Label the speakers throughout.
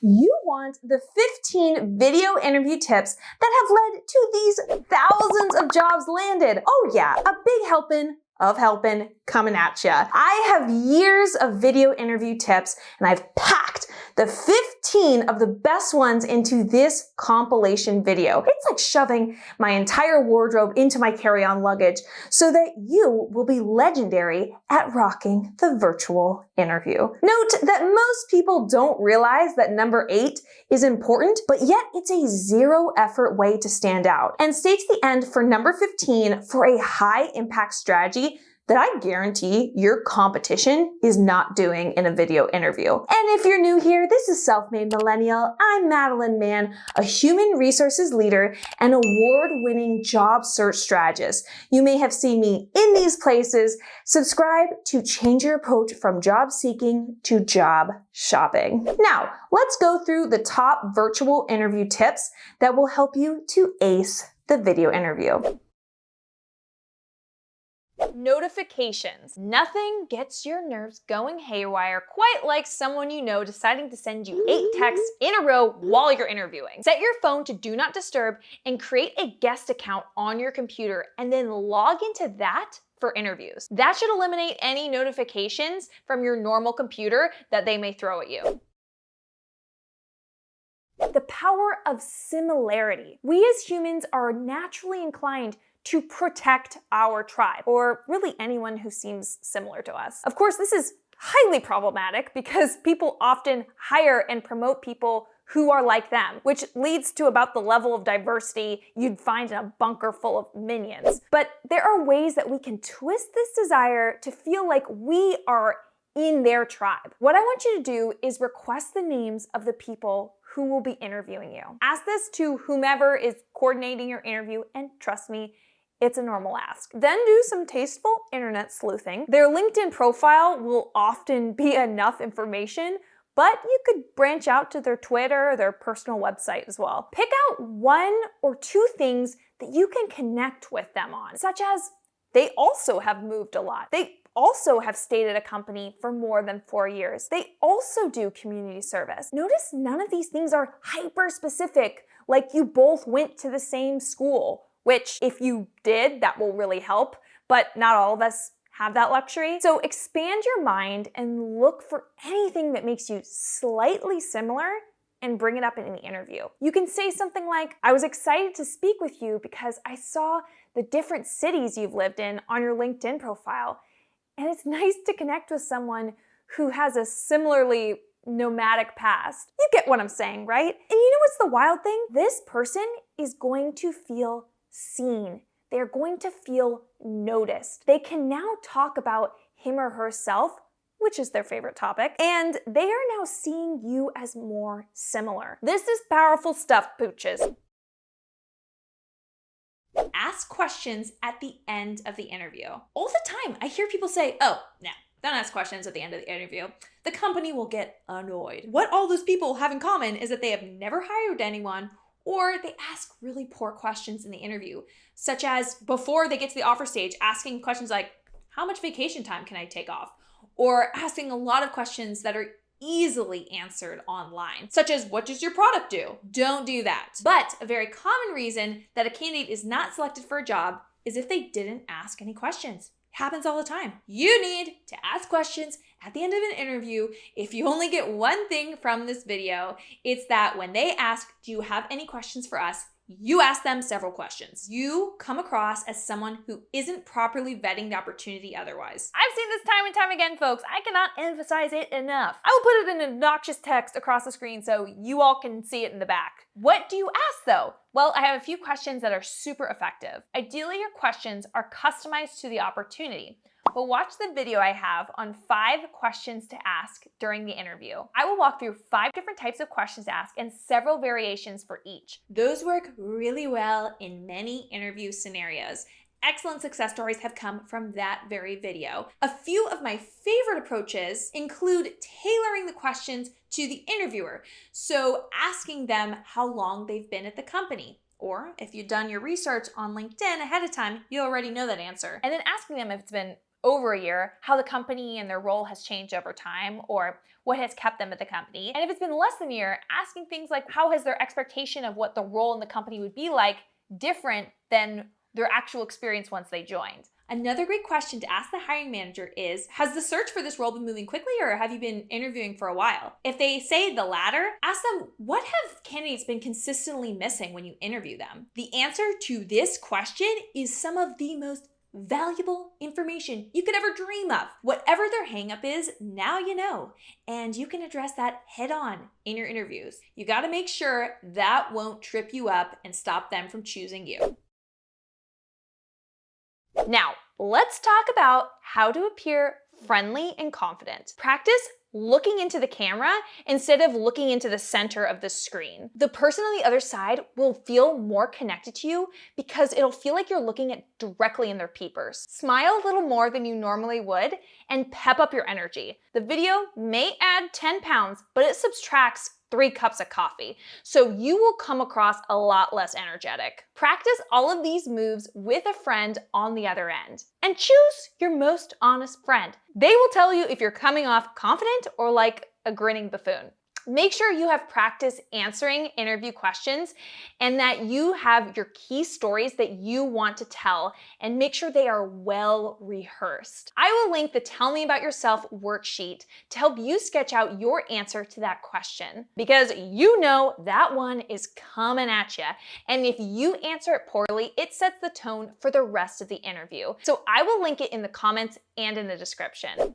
Speaker 1: You want the 15 video interview tips that have led to these thousands of jobs landed. Oh yeah, a big helping coming at ya. I have years of video interview tips and I've packed the 15 of the best ones into this compilation video. It's like shoving my entire wardrobe into my carry-on luggage so that you will be legendary at rocking the virtual interview. Note that most people don't realize that number 8 is important, but yet it's a zero effort way to stand out. And stay to the end for number 15 for a high impact strategy that I guarantee your competition is not doing in a video interview. And if you're new here, this is Self-Made Millennial. I'm Madeline Mann, a human resources leader and award-winning job search strategist. You may have seen me in these places. Subscribe to change your approach from job seeking to job shopping. Now, let's go through the top virtual interview tips that will help you to ace the video interview. Notifications. Nothing gets your nerves going haywire quite like someone you know deciding to send you 8 texts in a row while you're interviewing. Set your phone to do not disturb and create a guest account on your computer and then log into that for interviews. That should eliminate any notifications from your normal computer that they may throw at you. The power of similarity. We as humans are naturally inclined to protect our tribe, or really anyone who seems similar to us. Of course, this is highly problematic because people often hire and promote people who are like them, which leads to about the level of diversity you'd find in a bunker full of minions. But there are ways that we can twist this desire to feel like we are in their tribe. What I want you to do is request the names of the people who will be interviewing you. Ask this to whomever is coordinating your interview, and trust me, it's a normal ask. Then do some tasteful internet sleuthing. Their LinkedIn profile will often be enough information, but you could branch out to their Twitter or their personal website as well. Pick out 1 or 2 things that you can connect with them on, such as they also have moved a lot. They also have stayed at a company for more than 4 years. They also do community service. Notice none of these things are hyper specific, like you both went to the same school, which if you did, that will really help, but not all of us have that luxury. So expand your mind and look for anything that makes you slightly similar and bring it up in the interview. You can say something like, I was excited to speak with you because I saw the different cities you've lived in on your LinkedIn profile. And it's nice to connect with someone who has a similarly nomadic past. You get what I'm saying, right? And you know what's the wild thing? This person is going to feel seen. They're going to feel noticed. They can now talk about him or herself, which is their favorite topic, and they are now seeing you as more similar. This is powerful stuff, pooches. Ask questions at the end of the interview. All the time, I hear people say, oh, no, don't ask questions at the end of the interview. The company will get annoyed. What all those people have in common is that they have never hired anyone, or they ask really poor questions in the interview, such as before they get to the offer stage, asking questions like, how much vacation time can I take off? Or asking a lot of questions that are easily answered online, such as, what does your product do? Don't do that. But a very common reason that a candidate is not selected for a job is if they didn't ask any questions. It happens all the time. You need to ask questions at the end of an interview. If you only get one thing from this video, it's that when they ask, do you have any questions for us? You ask them several questions. You come across as someone who isn't properly vetting the opportunity otherwise. I've seen this time and time again, folks. I cannot emphasize it enough. I will put it in obnoxious text across the screen so you all can see it in the back. What do you ask though? Well, I have a few questions that are super effective. Ideally, your questions are customized to the opportunity. But watch the video I have on 5 questions to ask during the interview. I will walk through 5 different types of questions to ask and several variations for each. Those work really well in many interview scenarios. Excellent success stories have come from that very video. A few of my favorite approaches include tailoring the questions to the interviewer. So asking them how long they've been at the company. Or if you've done your research on LinkedIn ahead of time, you already know that answer. And then asking them if it's been over a year, how the company and their role has changed over time, or what has kept them at the company. And if it's been less than a year, asking things like how has their expectation of what the role in the company would be like different than their actual experience once they joined. Another great question to ask the hiring manager is, has the search for this role been moving quickly or have you been interviewing for a while? If they say the latter, ask them, what have candidates been consistently missing when you interview them? The answer to this question is some of the most valuable information you could ever dream of. Whatever their hangup is, now you know, and you can address that head on in your interviews. You got to make sure that won't trip you up and stop them from choosing you. Now, let's talk about how to appear friendly and confident. Practice looking into the camera instead of looking into the center of the screen. The person on the other side will feel more connected to you because it'll feel like you're looking at directly in their peepers. Smile a little more than you normally would and pep up your energy. The video may add 10 pounds, but it subtracts 3 cups of coffee, so you will come across a lot less energetic. Practice all of these moves with a friend on the other end, and choose your most honest friend. They will tell you if you're coming off confident or like a grinning buffoon. Make sure you have practice answering interview questions and that you have your key stories that you want to tell, and make sure they are well rehearsed. I will link the Tell Me About Yourself worksheet to help you sketch out your answer to that question, because you know that one is coming at you. And if you answer it poorly, it sets the tone for the rest of the interview. So I will link it in the comments and in the description.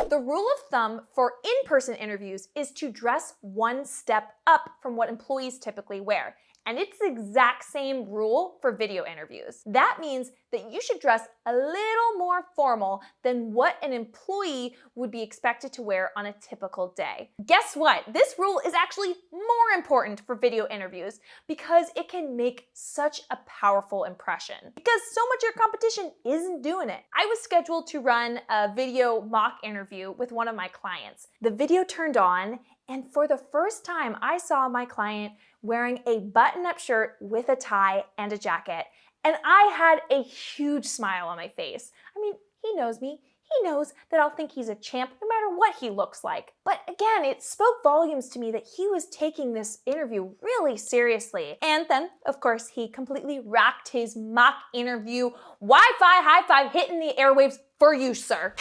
Speaker 1: The rule of thumb for in-person interviews is to dress one step up from what employees typically wear. And it's the exact same rule for video interviews. That means that you should dress a little more formal than what an employee would be expected to wear on a typical day. Guess what? This rule is actually more important for video interviews because it can make such a powerful impression. Because so much of your competition isn't doing it. I was scheduled to run a video mock interview with one of my clients. The video turned on, and for the first time, I saw my client wearing a button-up shirt with a tie and a jacket. And I had a huge smile on my face. I mean, he knows me. He knows that I'll think he's a champ no matter what he looks like. But again, it spoke volumes to me that he was taking this interview really seriously. And then, of course, he completely rocked his mock interview. Wi-Fi high five hitting the airwaves for you, sir.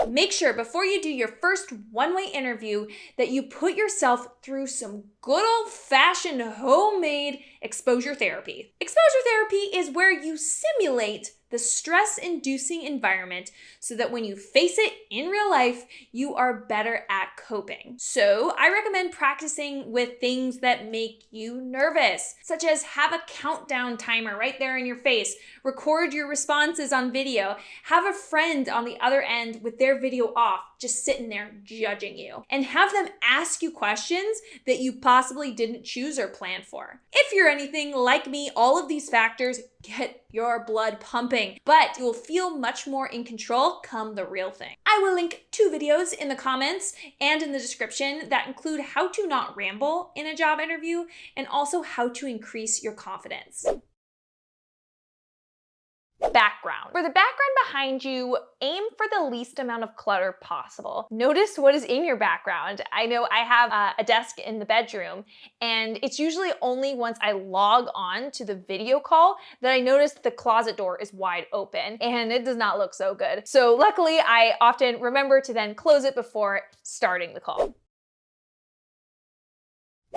Speaker 1: Make sure before you do your first one-way interview that you put yourself through some good old-fashioned homemade exposure therapy. Exposure therapy is where you simulate the stress-inducing environment so that when you face it in real life, you are better at coping. So I recommend practicing with things that make you nervous, such as have a countdown timer right there in your face, record your responses on video, have a friend on the other end with their video off, just sitting there judging you, and have them ask you questions that you possibly didn't choose or plan for. If you're anything like me, all of these factors get your blood pumping, but you'll feel much more in control come the real thing. I will link 2 videos in the comments and in the description that include how to not ramble in a job interview and also how to increase your confidence. Background. For the background behind you, aim for the least amount of clutter possible. Notice what is in your background. I know I have a desk in the bedroom, and it's usually only once I log on to the video call that I notice the closet door is wide open, and it does not look so good. So luckily, I often remember to then close it before starting the call.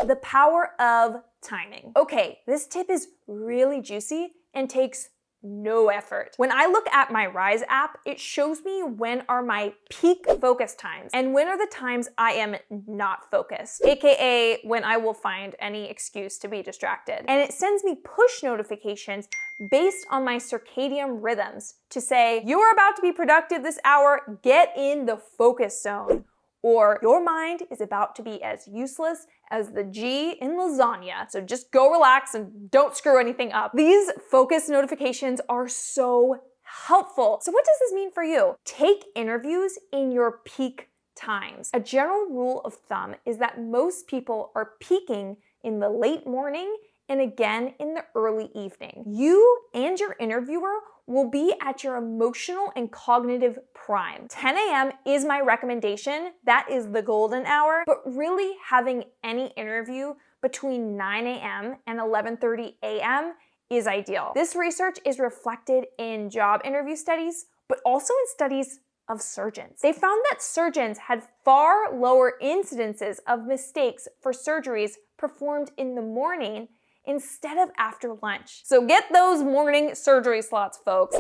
Speaker 1: The power of timing. Okay, this tip is really juicy and takes no effort. When I look at my Rise app, it shows me when are my peak focus times and when are the times I am not focused, aka when I will find any excuse to be distracted. And it sends me push notifications based on my circadian rhythms to say, you are about to be productive this hour, get in the focus zone. Or your mind is about to be as useless as the G in lasagna, so just go relax and don't screw anything up. These focus notifications are so helpful. So what does this mean for you? Take interviews in your peak times. A general rule of thumb is that most people are peaking in the late morning and again in the early evening. You and your interviewer will be at your emotional and cognitive prime. 10 a.m. is my recommendation. That is the golden hour, but really having any interview between 9 a.m. and 11:30 a.m. is ideal. This research is reflected in job interview studies, but also in studies of surgeons. They found that surgeons had far lower incidences of mistakes for surgeries performed in the morning instead of after lunch. So get those morning surgery slots, folks.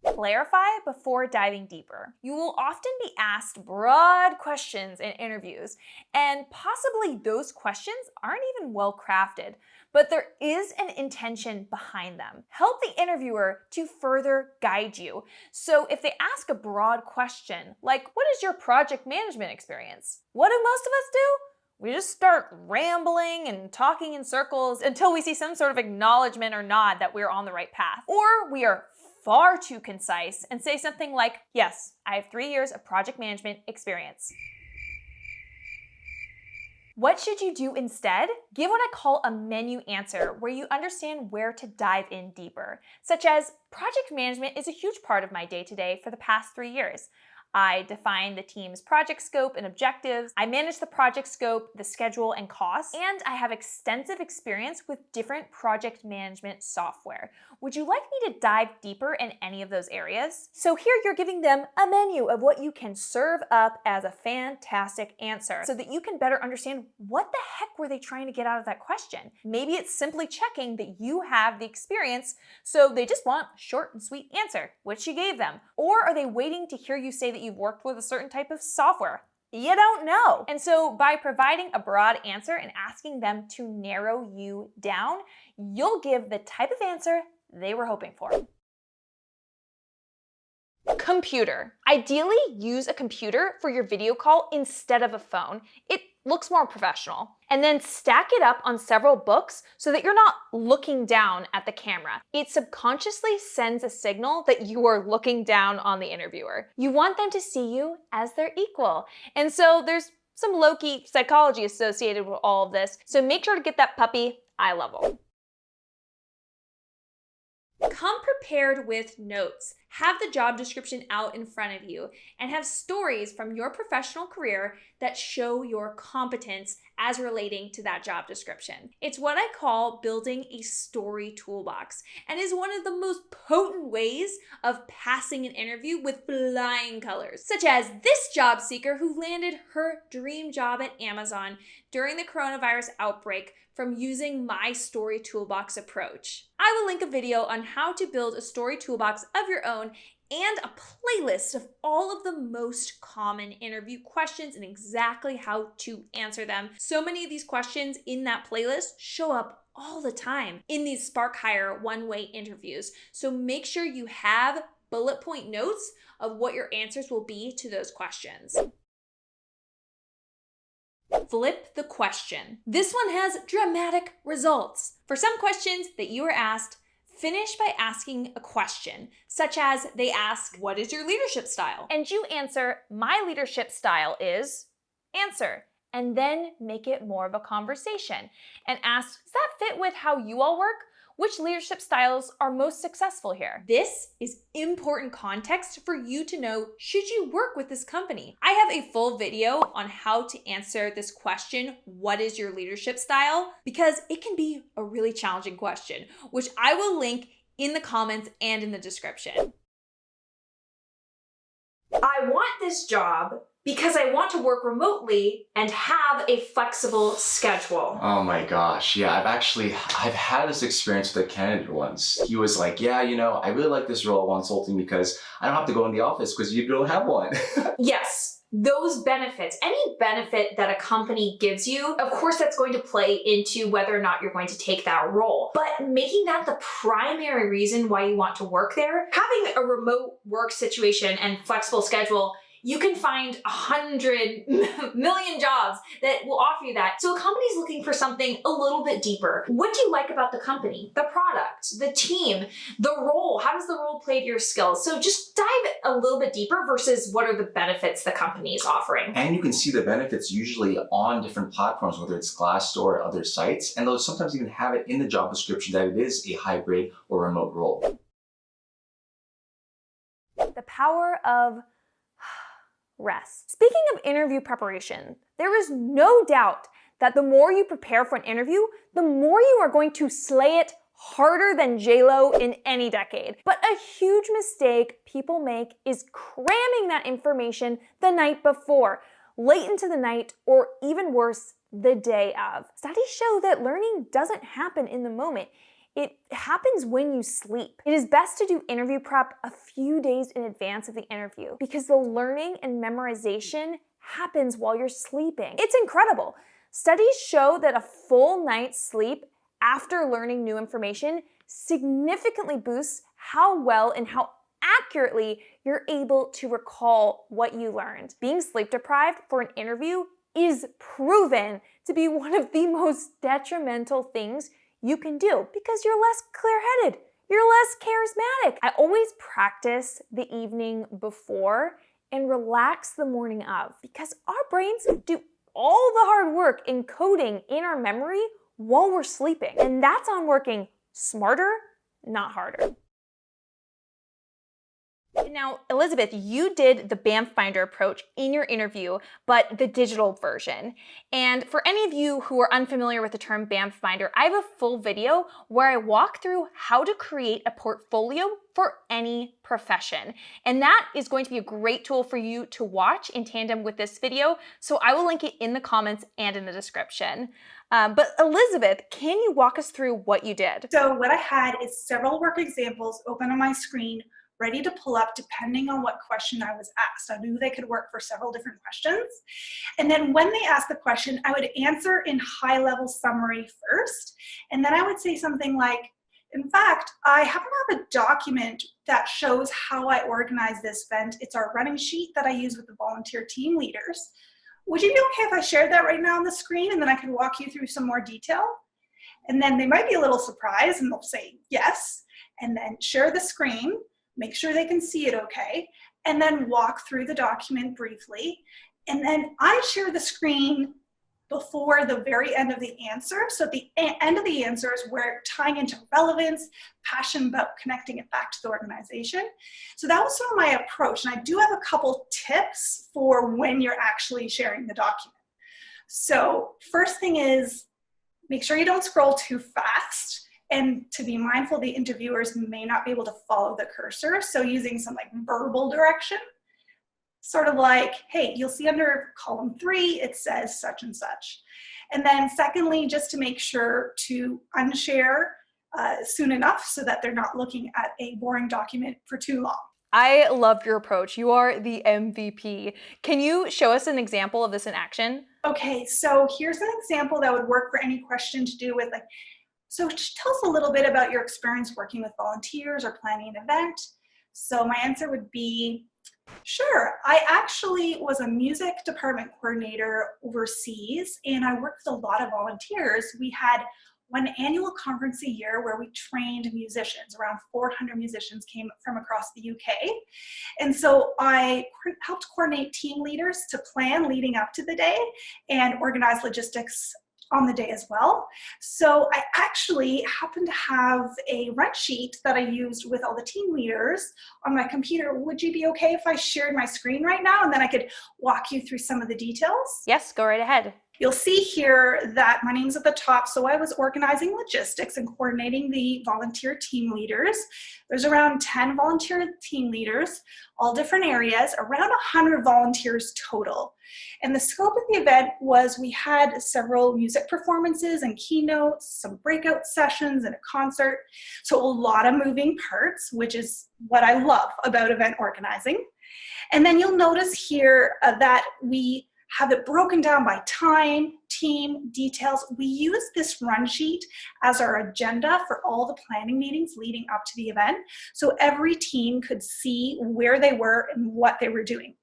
Speaker 1: Clarify before diving deeper. You will often be asked broad questions in interviews, and possibly those questions aren't even well crafted, but there is an intention behind them. Help the interviewer to further guide you. So if they ask a broad question, like, what is your project management experience? What do most of us do? We just start rambling and talking in circles until we see some sort of acknowledgement or nod that we're on the right path. Or we are far too concise and say something like, yes, I have 3 years of project management experience. What should you do instead? Give what I call a menu answer where you understand where to dive in deeper, such as project management is a huge part of my day-to-day for the past 3 years. I define the team's project scope and objectives. I manage the project scope, the schedule, and costs. And I have extensive experience with different project management software. Would you like me to dive deeper in any of those areas? So here you're giving them a menu of what you can serve up as a fantastic answer so that you can better understand what the heck were they trying to get out of that question. Maybe it's simply checking that you have the experience, so they just want a short and sweet answer, which you gave them. Or are they waiting to hear you say that you've worked with a certain type of software? You don't know. And so by providing a broad answer and asking them to narrow you down, you'll give the type of answer they were hoping for. Computer. Ideally, use a computer for your video call instead of a phone. It looks more professional. And then stack it up on several books so that you're not looking down at the camera. It subconsciously sends a signal that you are looking down on the interviewer. You want them to see you as their equal. And so there's some low-key psychology associated with all of this. So make sure to get that puppy eye level. Come prepared with notes. Have the job description out in front of you and have stories from your professional career that show your competence as relating to that job description. It's what I call building a story toolbox and is one of the most potent ways of passing an interview with flying colors, such as this job seeker who landed her dream job at Amazon during the coronavirus outbreak from using my story toolbox approach. I will link a video on how to build a story toolbox of your own and a playlist of all of the most common interview questions and exactly how to answer them. So many of these questions in that playlist show up all the time in these Spark Hire one-way interviews. So make sure you have bullet point notes of what your answers will be to those questions. Flip the question. This one has dramatic results. For some questions that you are asked, finish by asking a question, such as they ask, what is your leadership style? And you answer, my leadership style is, answer, and then make it more of a conversation and ask, does that fit with how you all work? Which leadership styles are most successful here? This is important context for you to know, should you work with this company? I have a full video on how to answer this question, what is your leadership style? Because it can be a really challenging question, which I will link in the comments and in the description. I want this job because I want to work remotely and have a flexible schedule.
Speaker 2: Oh my gosh, yeah, I've had this experience with a candidate once. He was like, yeah, I really like this role of consulting because I don't have to go in the office because you don't have one.
Speaker 1: Yes, those benefits, any benefit that a company gives you, of course that's going to play into whether or not you're going to take that role. But making that the primary reason why you want to work there, having a remote work situation and flexible schedule
Speaker 3: you can find 100 million jobs that will offer you that. So a company's looking for something a little bit deeper. What do you like about the company, the product, the team, the role? How does the role play to your skills? So just dive a little bit deeper versus what are the benefits the company is offering.
Speaker 2: And you can see the benefits usually on different platforms, whether it's Glassdoor or other sites, and they'll sometimes even have it in the job description that it is a hybrid or remote role.
Speaker 1: The power of rest. Speaking of interview preparation, there is no doubt that the more you prepare for an interview, the more you are going to slay it harder than J-Lo in any decade. But a huge mistake people make is cramming that information the night before, late into the night, or even worse, the day of. Studies show that learning doesn't happen in the moment. It happens when you sleep. It is best to do interview prep a few days in advance of the interview because the learning and memorization happens while you're sleeping. It's incredible. Studies show that a full night's sleep after learning new information significantly boosts how well and how accurately you're able to recall what you learned. Being sleep deprived for an interview is proven to be one of the most detrimental things you can do because you're less clear-headed, you're less charismatic. I always practice the evening before and relax the morning of because our brains do all the hard work encoding in our memory while we're sleeping. And that's on working smarter, not harder. Now, Elizabeth, you did the BAMF Finder approach in your interview, but the digital version. And for any of you who are unfamiliar with the term BAMF Finder, I have a full video where I walk through how to create a portfolio for any profession. And that is going to be a great tool for you to watch in tandem with this video. So I will link it in the comments and in the description. But Elizabeth, can you walk us through what you did?
Speaker 4: So what I had is several work examples open on my screen, ready to pull up depending on what question I was asked. I knew they could work for several different questions. And then when they asked the question, I would answer in high-level summary first. And then I would say something like, in fact, I happen to have a document that shows how I organize this event. It's our running sheet that I use with the volunteer team leaders. Would you be okay if I shared that right now on the screen and then I could walk you through some more detail? And then they might be a little surprised and they'll say yes, and then share the screen, make sure they can see it okay, and then walk through the document briefly. And then I share the screen before the very end of the answer. So at the end of the answer is where tying into relevance, passion about connecting it back to the organization. So that was sort of my approach. And I do have a couple tips for when you're actually sharing the document. So first thing is, make sure you don't scroll too fast. And to be mindful, the interviewers may not be able to follow the cursor. So using some like verbal direction, sort of like, hey, you'll see under column 3, it says such and such. And then secondly, just to make sure to unshare soon enough so that they're not looking at a boring document for too long.
Speaker 1: I love your approach. You are the MVP. Can you show us an example of this in action?
Speaker 4: Okay, so here's an example that would work for any question to do with like, so tell us a little bit about your experience working with volunteers or planning an event. So my answer would be, sure. I actually was a music department coordinator overseas, and I worked with a lot of volunteers. We had one annual conference a year where we trained musicians. Around 400 musicians came from across the UK. And so I helped coordinate team leaders to plan leading up to the day and organize logistics on the day as well. So I actually happen to have a run sheet that I used with all the team leaders on my computer. Would you be okay if I shared my screen right now and then I could walk you through some of the details?
Speaker 1: Yes, go right ahead.
Speaker 4: You'll see here that my name's at the top. So I was organizing logistics and coordinating the volunteer team leaders. There's around 10 volunteer team leaders, all different areas, around 100 volunteers total. And the scope of the event was we had several music performances and keynotes, some breakout sessions and a concert. So a lot of moving parts, which is what I love about event organizing. And then you'll notice here that we have it broken down by time, team, details. We use this run sheet as our agenda for all the planning meetings leading up to the event, so every team could see where they were and what they were doing.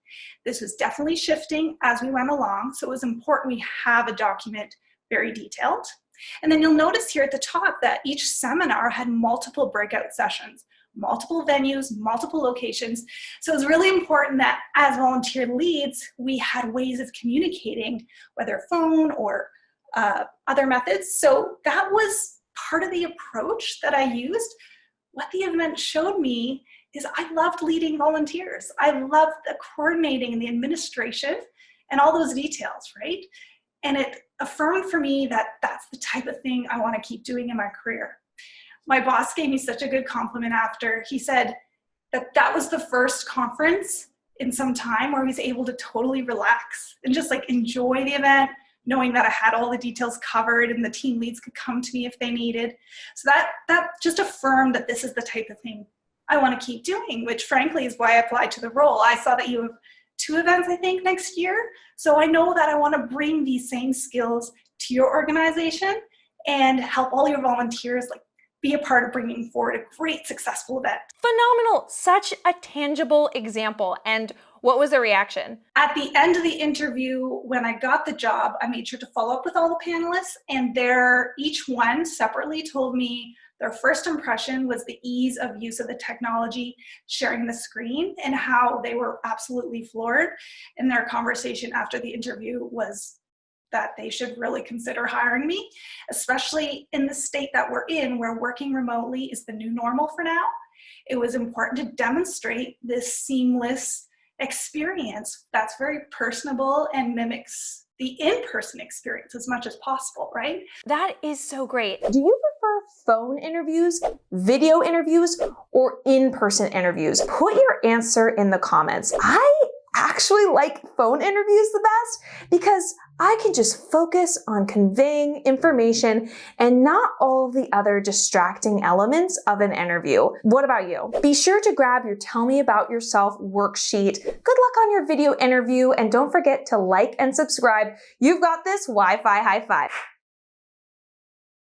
Speaker 4: This was definitely shifting as we went along, so it was important we have a document very detailed. And then you'll notice here at the top that each seminar had multiple breakout sessions, multiple venues, multiple locations. So it was really important that as volunteer leads, we had ways of communicating, whether phone or other methods. So that was part of the approach that I used. What the event showed me is I loved leading volunteers. I loved the coordinating and the administration and all those details, right? And it affirmed for me that that's the type of thing I want to keep doing in my career. My boss gave me such a good compliment after. He said that that was the first conference in some time where he was able to totally relax and just like enjoy the event, knowing that I had all the details covered and the team leads could come to me if they needed. So that just affirmed that this is the type of thing I want to keep doing, which frankly is why I applied to the role. I saw that you have 2 events, I think, next year. So I know that I want to bring these same skills to your organization and help all your volunteers like be a part of bringing forward a great, successful event.
Speaker 1: Phenomenal. Such a tangible example. And what was the reaction?
Speaker 4: At the end of the interview, when I got the job, I made sure to follow up with all the panelists, and each one separately told me their first impression was the ease of use of the technology, sharing the screen, and how they were absolutely floored. And their conversation after the interview was that they should really consider hiring me, especially in the state that we're in, where working remotely is the new normal for now. It was important to demonstrate this seamless experience that's very personable and mimics the in-person experience as much as possible, right?
Speaker 1: That is so great. Do you prefer phone interviews, video interviews, or in-person interviews? Put your answer in the comments. I actually like phone interviews the best because I can just focus on conveying information and not all the other distracting elements of an interview. What about you? Be sure to grab your Tell Me About Yourself worksheet. Good luck on your video interview, and don't forget to like and subscribe. You've got this Wi-Fi high five.